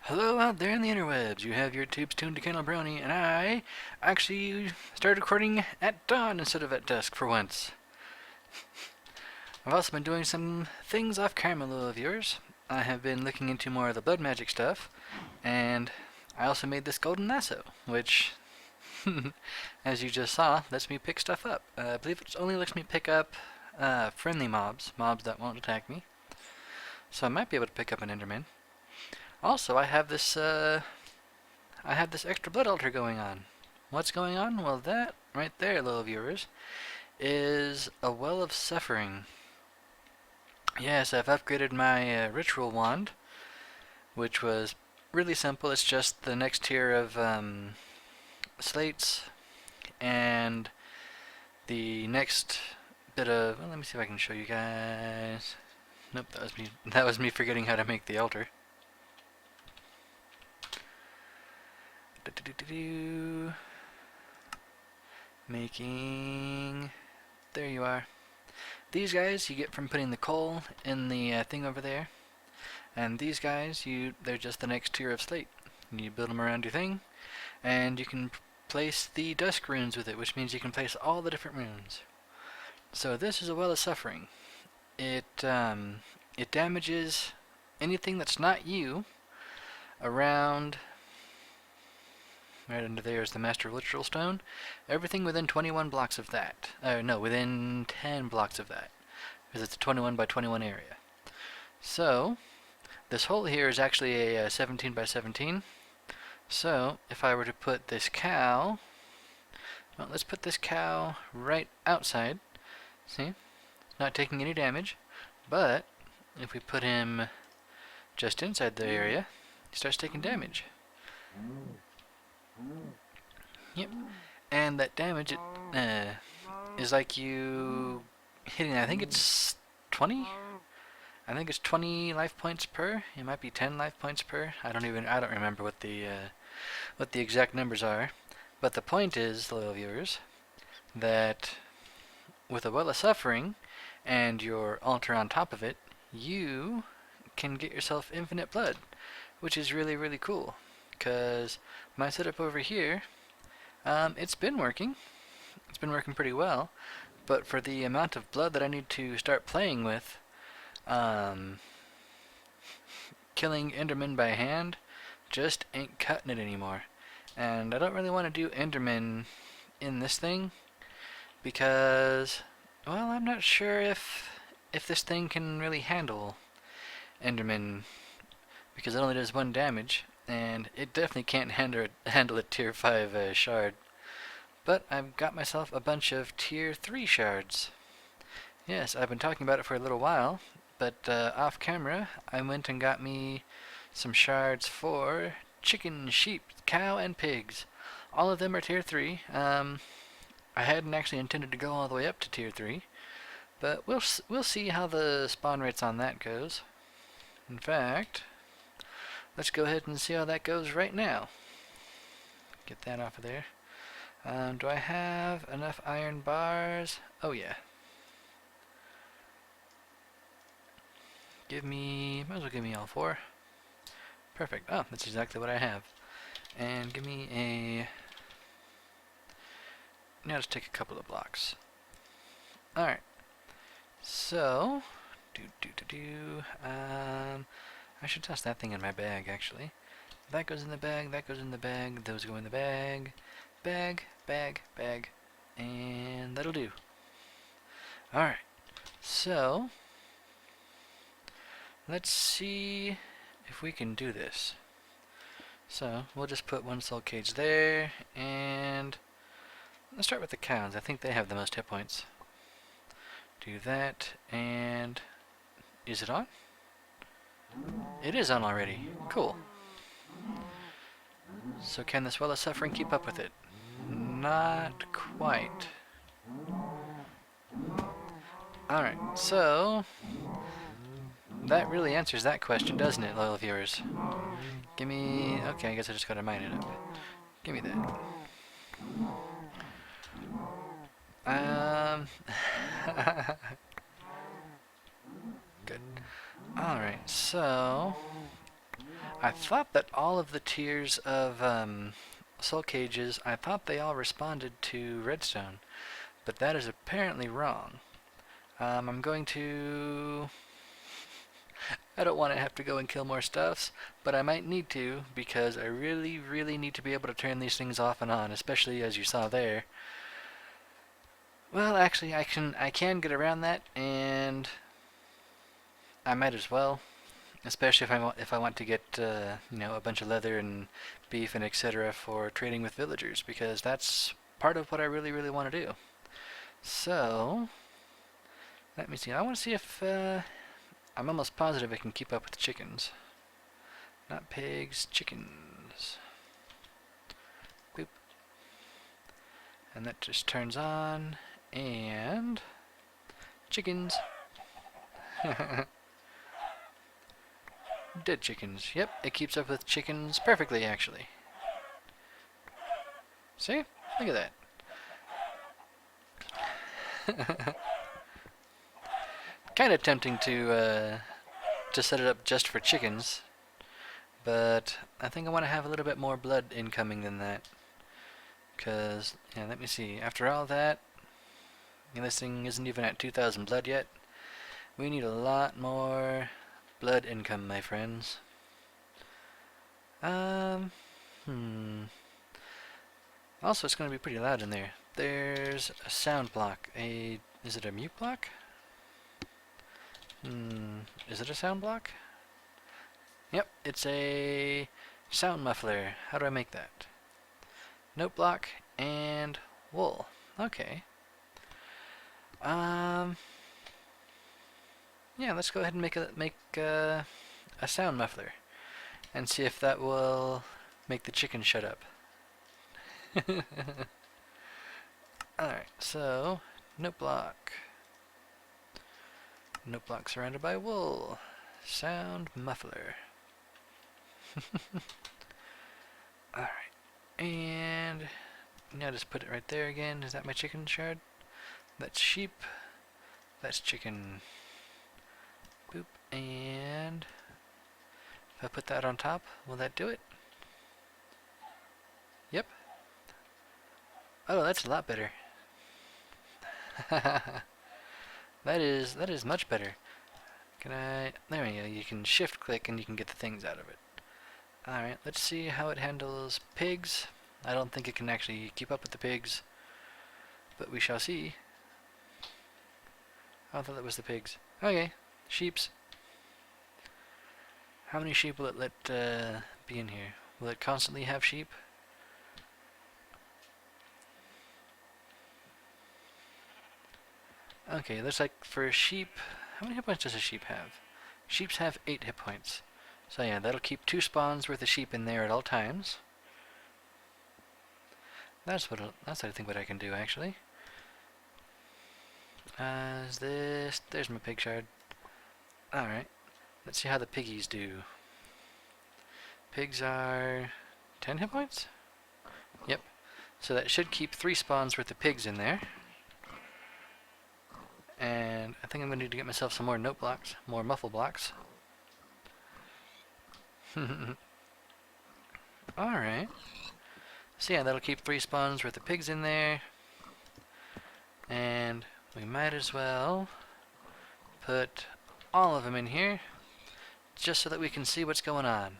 Hello out there in the interwebs. You have your tubes tuned to Kennel Brownie, and I actually started recording at dawn instead of at dusk for once. I've also been doing some things off camera, little viewers. I have been looking into more of the blood magic stuff, and I also made this golden lasso, which, as you just saw, lets me pick stuff up. I believe it only lets me pick up friendly mobs that won't attack me. So I might be able to pick up an Enderman. Also, I have this extra blood altar going on. What's going on? Well, that right there, little viewers, is a well of suffering. Yes, I've upgraded my ritual wand, which was really simple. It's just the next tier of slates and the next bit of. Well, let me see if I can show you guys. Nope, that was me. That was me forgetting how to make the altar. Making. There you are. These guys you get from putting the coal in the thing over there, and these guys they're just the next tier of slate. You build them around your thing, and you can place the dusk runes with it, which means you can place all the different runes. So this is a well of suffering. It damages anything that's not you around. Right under there is the Master Literal Stone. Everything within 21 blocks of that. No, within 10 blocks of that. Because it's a 21 by 21 area. So, this hole here is actually a 17 by 17. So, if I were to put this cow... Well, let's put this cow right outside. See? Not taking any damage. But, if we put him just inside the area, he starts taking damage. Yep. And that damage is like you hitting, I think it's 20? I think it's 20 life points per. It might be 10 life points per. I don't remember what the exact numbers are. But the point is, loyal viewers, that with a well of suffering and your altar on top of it, you can get yourself infinite blood, which is really, really cool. Because my setup over here, it's been working. It's been working pretty well. But for the amount of blood that I need to start playing with, killing Endermen by hand just ain't cutting it anymore. And I don't really want to do Endermen in this thing because, well, I'm not sure if this thing can really handle Endermen because it only does 1 damage. And it definitely can't handle a tier 5 shard. But I've got myself a bunch of tier 3 shards. Yes, I've been talking about it for a little while, but off camera I went and got me some shards for chicken, sheep, cow, and pigs. All of them are tier 3. I hadn't actually intended to go all the way up to tier 3, but we'll see how the spawn rates on that goes. In fact, let's go ahead and see how that goes right now. Get that off of there. Do I have enough iron bars? Oh yeah. Might as well give me all 4. Perfect. Oh, that's exactly what I have. And give me a... Now let's take a couple of blocks. Alright. So... I should toss that thing in my bag, actually. That goes in the bag, that goes in the bag, those go in the bag. Bag, bag, bag. And that'll do. Alright. So, let's see if we can do this. So, we'll just put 1 soul cage there, and let's start with the cows. I think they have the most hit points. Do that, and is it on? It is on already. Cool. So can this well of suffering keep up with it? Not quite. Alright, so... that really answers that question, doesn't it, loyal viewers? Give me... okay, I guess I just gotta mine it up. Give me that. Good. Alright, so... I thought that all of the tiers of soul cages, I thought they all responded to redstone, but that is apparently wrong. I'm going to... I don't want to have to go and kill more stuffs, but I might need to because I really, really need to be able to turn these things off and on, especially as you saw there. Well, actually, I can get around that, and I might as well, especially if I want to get a bunch of leather and beef and etc. for trading with villagers, because that's part of what I really, really want to do. So let me see. I want to see if I'm almost positive I can keep up with the chickens. Not pigs, chickens. Boop. And that just turns on, and chickens. Dead chickens. Yep, it keeps up with chickens perfectly, actually. See? Look at that. Kind of tempting to set it up just for chickens, but I think I want to have a little bit more blood incoming than that. Because, yeah, let me see. After all that, this thing isn't even at 2,000 blood yet. We need a lot more blood income, my friends. Also, it's going to be pretty loud in there. There's a sound block. Is it a mute block? Is it a sound block? Yep, it's a sound muffler. How do I make that? Note block and wool. Okay. Yeah, let's go ahead and make a sound muffler and see if that will make the chicken shut up. Alright, so note block. Note block surrounded by wool. Sound muffler. Alright, and now just put it right there again. Is that my chicken shard? That's sheep. That's chicken. Boop. And if I put that on top, will that do it? Yep. Oh, that's a lot better. That is much better. Can I... There we go. You can shift click and you can get the things out of it. Alright, let's see how it handles pigs. I don't think it can actually keep up with the pigs, but we shall see. I thought that was the pigs. Okay, sheeps. How many sheep will it let be in here? Will it constantly have sheep? Okay, looks like for a sheep... How many hit points does a sheep have? Sheeps have 8 hit points. So yeah, that'll keep 2 spawns worth of sheep in there at all times. That's I think what I can do, actually. Is this... There's my pig shard. Alright. Let's see how the piggies do. Pigs are 10 hit points? Yep. So that should keep 3 spawns worth of pigs in there. And I think I'm going to need to get myself some more note blocks, more muffle blocks. Alright. So yeah, that'll keep 3 spawns worth of pigs in there. And we might as well put all of them in here, just so that we can see what's going on.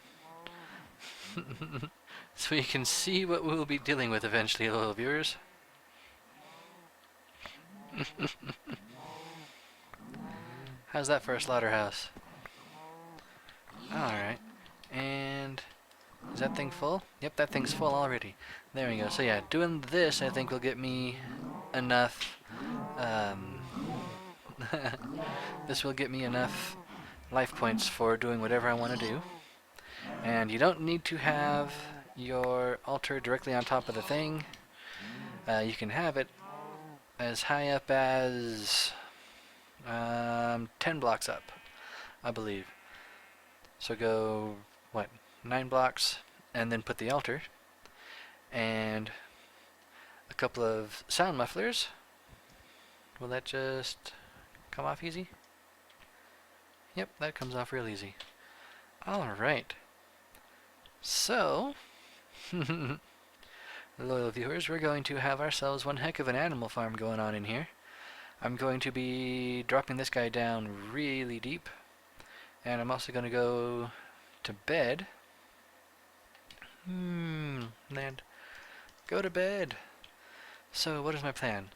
So we can see what we'll be dealing with eventually, little viewers. How's that for a slaughterhouse? Alright. And is that thing full? Yep, that thing's full already. There we go. So yeah, doing this I think will get me enough this will get me enough life points for doing whatever I want to do. And you don't need to have your altar directly on top of the thing. You can have it as high up as 10 blocks up, I believe. So go, what, 9 blocks, and then put the altar, and a couple of sound mufflers. Will that just come off easy? Yep, that comes off real easy. Alright. So, loyal viewers, we're going to have ourselves one heck of an animal farm going on in here. I'm going to be dropping this guy down really deep, and I'm also going to go to bed. Land. Go to bed. So what is my plan?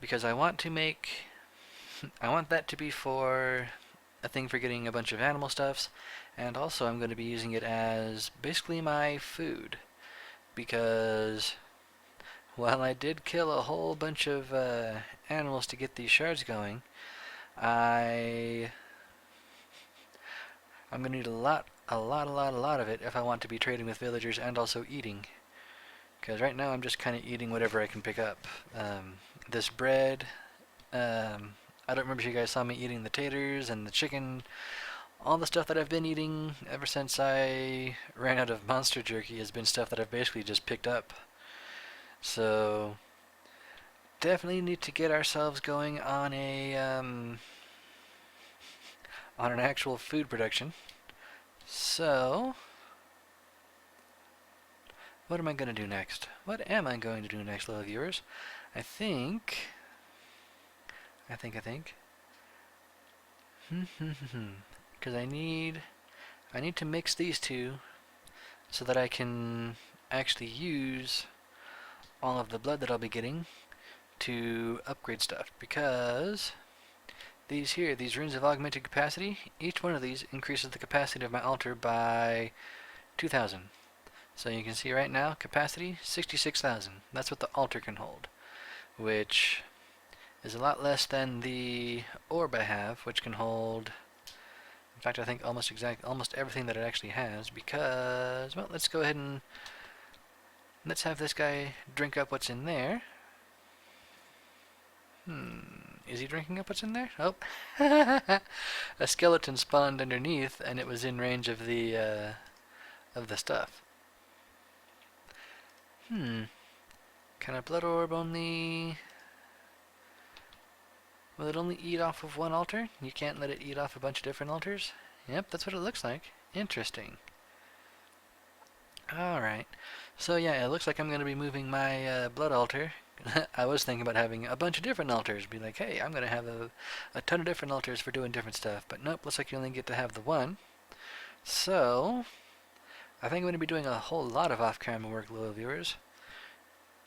Because I want that to be for a thing for getting a bunch of animal stuffs, and also I'm going to be using it as basically my food. Because while I did kill a whole bunch of animals to get these shards going, I'm going to need a lot of it if I want to be trading with villagers and also eating. Because right now I'm just kind of eating whatever I can pick up. This bread, I don't remember if you guys saw me eating the taters and the chicken. All the stuff that I've been eating ever since I ran out of monster jerky has been stuff that I've basically just picked up. So definitely need to get ourselves going on an actual food production. So what am I going to do next? What am I going to do next, little viewers? I think. Because I need to mix these two so that I can actually use all of the blood that I'll be getting to upgrade stuff. Because these runes of augmented capacity, each one of these increases the capacity of my altar by 2,000. So you can see right now, capacity 66,000. That's what the altar can hold, which is a lot less than the orb I have, which can hold, in fact, I think almost everything that it actually has. Because, well, let's go ahead and let's have this guy drink up what's in there. Is he drinking up what's in there? Oh, a skeleton spawned underneath, and it was in range of the stuff. Can a blood orb only... Will it only eat off of one altar? You can't let it eat off a bunch of different altars? Yep, that's what it looks like. Interesting. Alright. So yeah, it looks like I'm going to be moving my blood altar. I was thinking about having a bunch of different altars. Be like, hey, I'm going to have a ton of different altars for doing different stuff. But nope, looks like you only get to have the one. So, I think I'm going to be doing a whole lot of off-camera work, loyal viewers.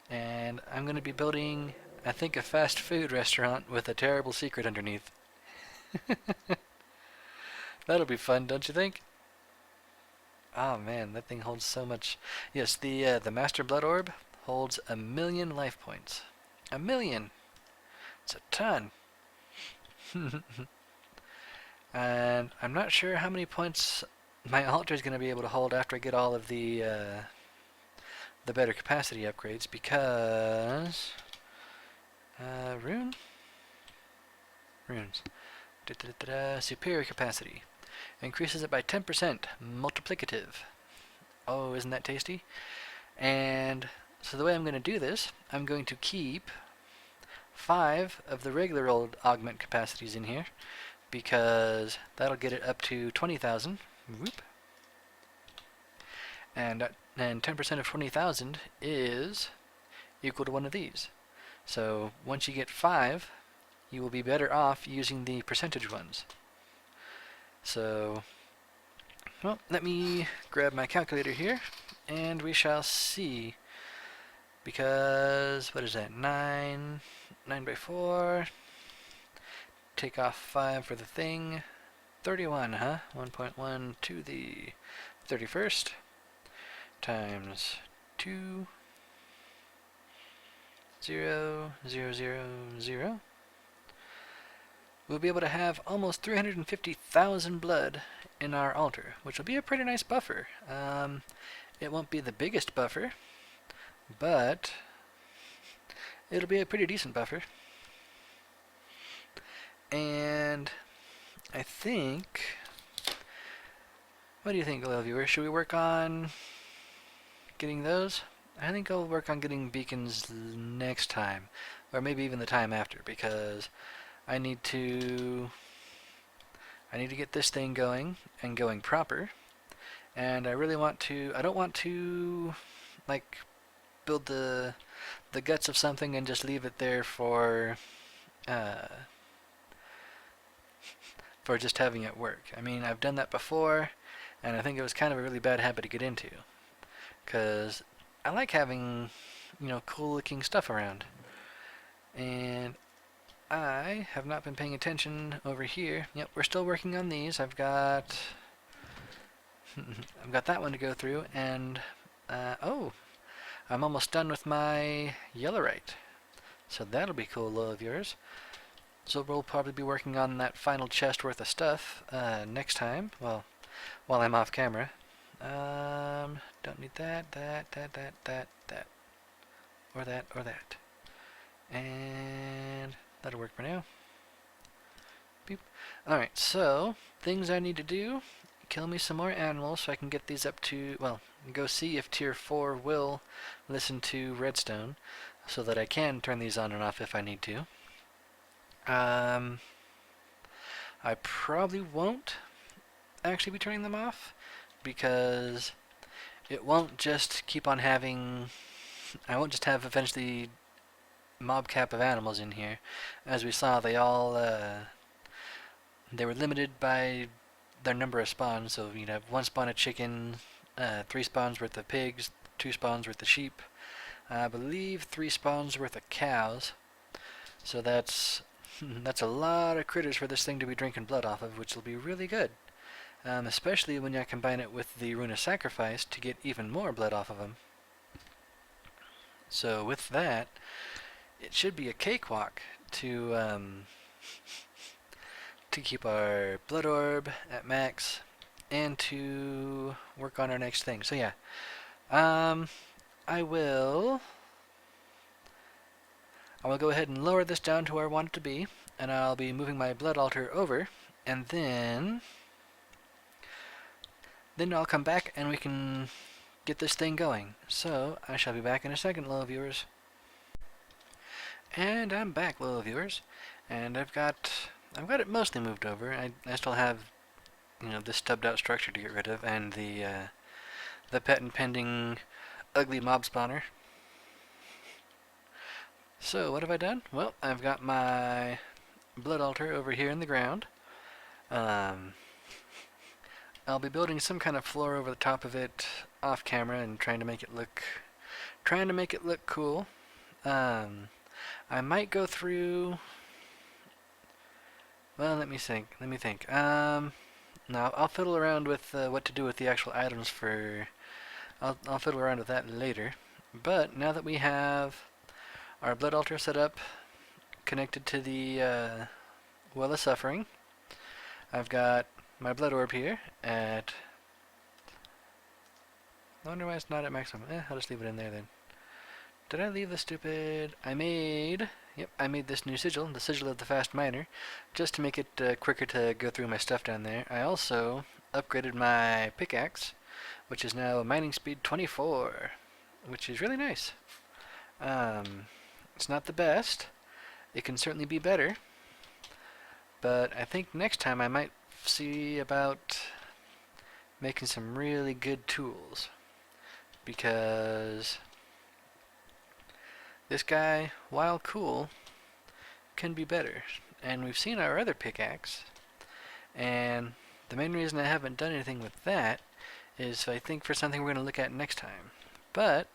And I'm going to be building, I think, a fast food restaurant with a terrible secret underneath. That'll be fun, don't you think? Oh man, that thing holds so much. Yes, the Master Blood Orb holds 1,000,000 life points. 1,000,000! It's a ton. And I'm not sure how many points my altar is going to be able to hold after I get all of the better capacity upgrades, because runes. Superior capacity increases it by 10%, multiplicative. Oh, isn't that tasty? And so the way I'm going to do this, I'm going to keep 5 of the regular old augment capacities in here, because that'll get it up to 20,000. Whoop. And 10% of 20,000 is equal to one of these. So once you get 5, you will be better off using the percentage ones. So, well, let me grab my calculator here, and we shall see. Because, what is that, 9 by 4, take off 5 for the thing, 31, huh? 1.1 to the 31st, times 2, 0, 0, 0, 0. We'll be able to have almost 350,000 blood in our altar, which will be a pretty nice buffer. It won't be the biggest buffer, but it'll be a pretty decent buffer. And I think... What do you think, loyal viewers? Should we work on getting those? I think I'll work on getting beacons next time, or maybe even the time after, because I need to get this thing going and going proper, and I really want to. I don't want to like build the guts of something and just leave it there uh, for just having it work. I mean, I've done that before, and I think it was kind of a really bad habit to get into, because I like having, cool looking stuff around. And I have not been paying attention over here. Yep, we're still working on these. I've got that one to go through, and oh, I'm almost done with my yellowite. So that'll be cool, low of yours. So we'll probably be working on that final chest worth of stuff next time. Well, while I'm off camera. Don't need that, that, or that, or that. And that'll work for now. Beep. Alright, so things I need to do. Kill me some more animals so I can get these up to, well, go see if tier 4 will listen to redstone so that I can turn these on and off if I need to. I probably won't actually be turning them off because it won't just keep on having, I won't just have eventually mob cap of animals in here. As we saw, they were limited by their number of spawns, so you'd have 1 spawn of chicken, 3 spawns worth of pigs, 2 spawns worth of sheep, I believe 3 spawns worth of cows. So that's a lot of critters for this thing to be drinking blood off of, which will be really good. Especially when you combine it with the Rune of Sacrifice to get even more blood off of them. So with that, it should be a cakewalk to keep our blood orb at max and to work on our next thing. So yeah, I will go ahead and lower this down to where I want it to be, and I'll be moving my blood altar over, and then I'll come back and we can get this thing going. So I shall be back in a second, little viewers. And I'm back, little viewers, and I've got it mostly moved over. I still have, this stubbed out structure to get rid of, and the patent pending ugly mob spawner. So what have I done? Well, I've got my blood altar over here in the ground. I'll be building some kind of floor over the top of it off camera and trying to make it look cool. I might go through. Well, let me think. No, I'll fiddle around with what to do with the actual items for. I'll fiddle around with that later. But now that we have our blood altar set up, connected to the Well of Suffering, I've got my blood orb here at. I wonder why it's not at maximum. I'll just leave it in there then. Did I leave the stupid? I made this new sigil, the sigil of the fast miner, just to make it quicker to go through my stuff down there. I also upgraded my pickaxe, which is now mining speed 24, which is really nice. It's not the best. It can certainly be better. But I think next time I might see about making some really good tools. Because this guy, while cool, can be better. And we've seen our other pickaxe. And the main reason I haven't done anything with that is I think for something we're going to look at next time. But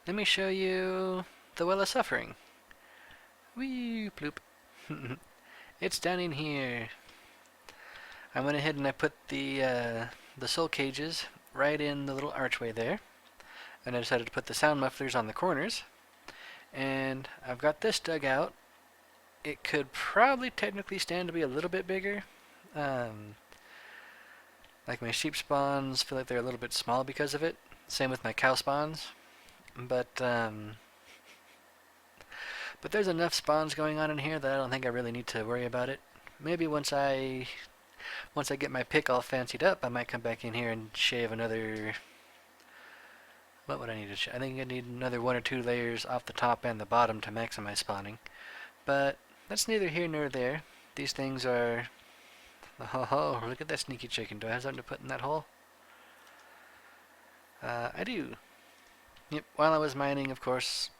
let me show you the Well of Suffering. Whee, bloop. It's down in here. I went ahead and I put the soul cages right in the little archway there. And I decided to put the sound mufflers on the corners. And I've got this dug out. It could probably technically stand to be a little bit bigger. Like my sheep spawns feel like they're a little bit small because of it. Same with my cow spawns. But there's enough spawns going on in here that I don't think I really need to worry about it. Maybe once I get my pick all fancied up, I might come back in here and shave another. What would I need to shave? I think I need another 1 or 2 layers off the top and the bottom to maximize spawning. But that's neither here nor there. These things are. Oh, look at that sneaky chicken. Do I have something to put in that hole? I do. Yep, while I was mining, of course,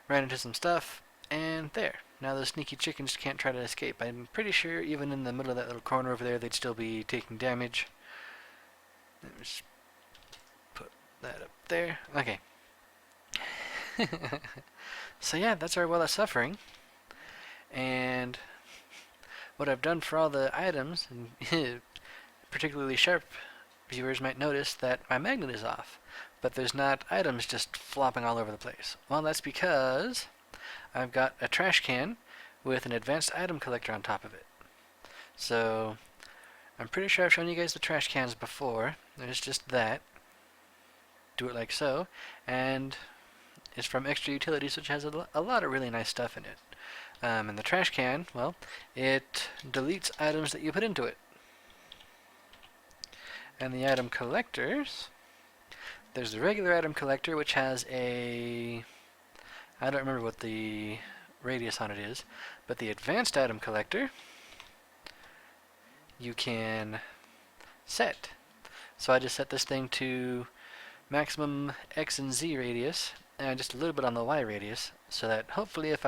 ran into some stuff, and there. Now those sneaky chickens can't try to escape. I'm pretty sure even in the middle of that little corner over there, they'd still be taking damage. Let me just put that up there. Okay. So yeah, that's our well of suffering. And what I've done for all the items, and particularly sharp viewers might notice that my magnet is off, but there's not items just flopping all over the place. Well, that's because I've got a trash can with an advanced item collector on top of it. So I'm pretty sure I've shown you guys the trash cans before. There's just that. Do it like so, and it's from Extra Utilities, which has a lot of really nice stuff in it. And the trash can, well, it deletes items that you put into it. And the item collectors, there's the regular item collector, which has a, I don't remember what the radius on it is, but the advanced item collector, you can set. So I just set this thing to maximum X and Z radius, and just a little bit on the Y radius, so that hopefully if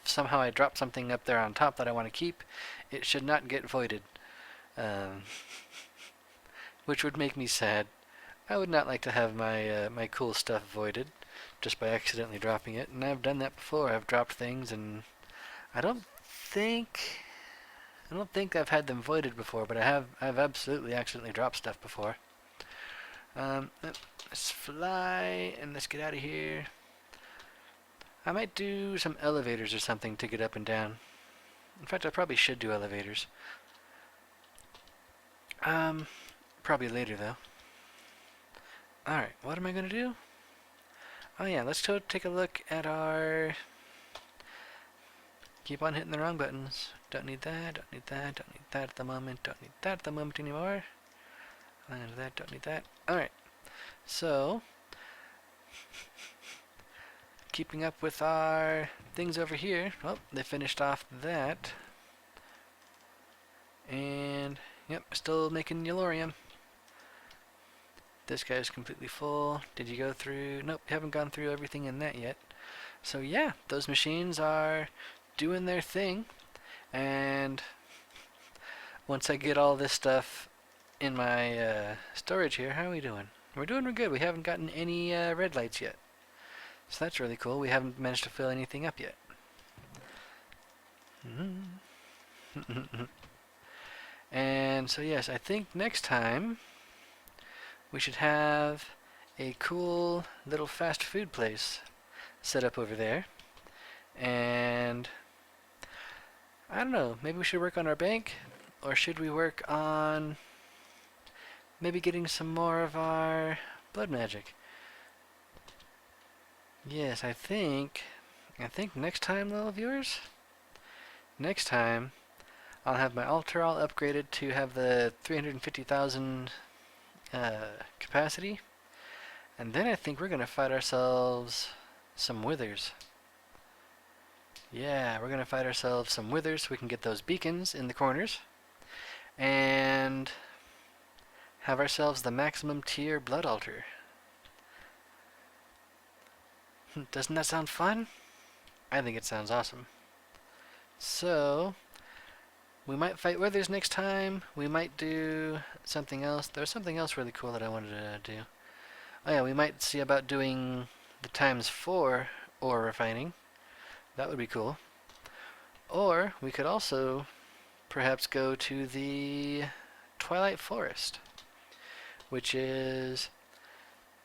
somehow I drop something up there on top that I want to keep, it should not get voided. Which would make me sad. I would not like to have my cool stuff voided just by accidentally dropping it, and I've done that before. I've dropped things, and I don't think I've had them voided before, but I've absolutely accidentally dropped stuff before. Let's fly and let's get out of here. I might do some elevators or something to get up and down. In fact, I probably should do elevators. Probably later though. Alright, what am I gonna do? Oh yeah, let's go take a look at our... Keep on hitting the wrong buttons. Don't need that, don't need that, don't need that at the moment, don't need that at the moment anymore. Don't need that, don't need that. Alright, so... Keeping up with our things over here. Well, they finished off that. And, yep, still making Yellorium. This guy's completely full. Did you go through? Nope, you haven't gone through everything in that yet. So yeah, those machines are doing their thing. And once I get all this stuff in my storage here, how are we doing? We're doing good. We haven't gotten any red lights yet. So that's really cool. We haven't managed to fill anything up yet. And so yes, I think next time we should have a cool little fast food place set up over there. And I don't know, maybe we should work on our bank, or should we work on maybe getting some more of our blood magic? Yes, I think next time, little viewers, next time I'll have my altar all upgraded to have the 350,000 capacity, and then I think we're gonna fight ourselves some withers. Yeah, we're gonna fight ourselves some withers so we can get those beacons in the corners, and have ourselves the maximum tier blood altar. Doesn't that sound fun? I think it sounds awesome. So, we might fight withers next time. We might do something else. There's something else really cool that I wanted to do. Oh yeah, we might see about doing the ×4 ore refining. That would be cool. Or we could also perhaps go to the Twilight Forest, which is,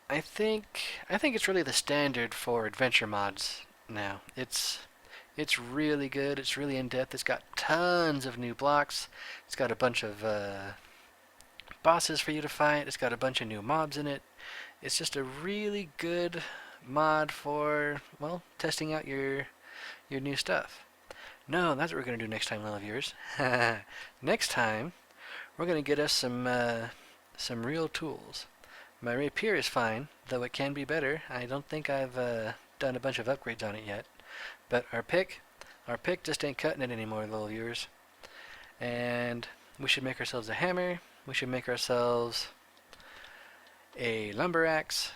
I think it's really the standard for adventure mods now. It's really good. It's really in depth. It's got tons of new blocks. It's got a bunch of bosses for you to fight. It's got a bunch of new mobs in it. It's just a really good mod for, well, testing out your new stuff. No, that's what we're gonna do next time, little viewers. Next time, we're gonna get us some real tools. My rapier is fine, though it can be better. I don't think I've done a bunch of upgrades on it yet. But our pick just ain't cutting it anymore, little viewers. And we should make ourselves a hammer. We should make ourselves a lumber axe,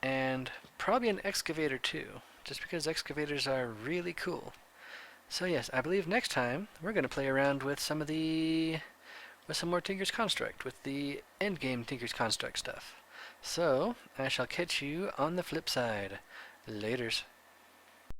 and probably an excavator too, just because excavators are really cool. So yes, I believe next time we're going to play around with some more Tinker's Construct, with the endgame Tinker's Construct stuff. So, I shall catch you on the flip side. Laters.